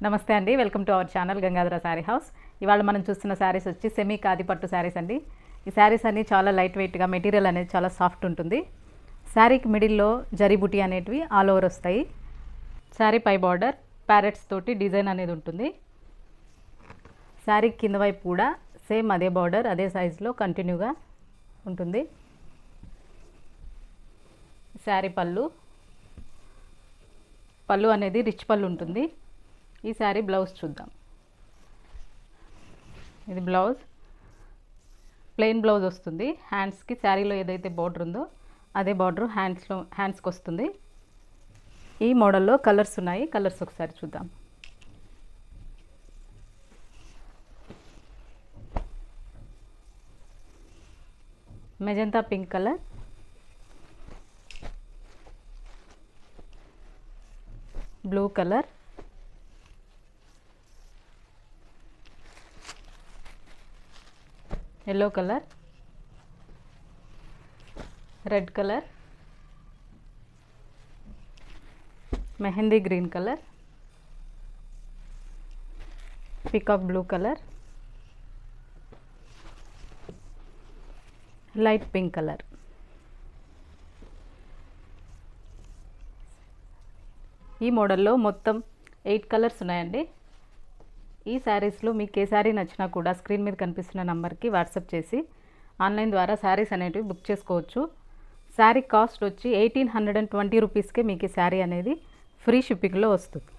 నమస్తే అండి, welcome to our channel Gangadhara sari house. ఇవాళ మనం చూస్తున్న శారీస్ వచ్చి సెమీ ఖాదీ పట్టు శారీస్ అండి. ఈ శారీస్ అన్ని చాలా లైట్ వెయిట్గా, మెటీరియల్ అనేది చాలా సాఫ్ట్ ఉంటుంది. శారీకి మిడిల్లో జరీ బుటీ అనేటివి ఆల్ ఓవర్ వస్తాయి. శారీ పై బార్డర్ ప్యారెట్స్ తోటి డిజైన్ అనేది ఉంటుంది. శారీ కింద వైపు కూడా సేమ్ అదే బార్డర్ అదే సైజులో కంటిన్యూగా ఉంటుంది. శారీ పళ్ళు అనేది రిచ్ పళ్ళు ఉంటుంది. ఈ శారీ బ్లౌజ్ చూద్దాం. ఇది బ్లౌజ్ ప్లెయిన్ బ్లౌజ్ వస్తుంది. హ్యాండ్స్కి శారీలో ఏదైతే బార్డర్ ఉందో అదే బార్డర్ హ్యాండ్స్కి వస్తుంది. ఈ మోడల్లో కలర్స్ ఉన్నాయి. కలర్స్ ఒకసారి చూద్దాం. Magenta pink colour, blue colour, yellow colour, red colour, mehndi green colour, peacock blue colour, light pink colour. ఈ మోడల్లో మొత్తం 8 కలర్స్ ఉన్నాయండి. ఈ శారీస్లో మీకు ఏ శారీ నచ్చినా కూడా స్క్రీన్ మీద కనిపిస్తున్న నంబర్కి వాట్సాప్ చేసి ఆన్లైన్ ద్వారా శారీస్ అనేటివి బుక్ చేసుకోవచ్చు. శారీ కాస్ట్ వచ్చి 1820 రూపీస్కే మీకు ఈ శారీ అనేది ఫ్రీ షిప్పింగ్లో వస్తుంది.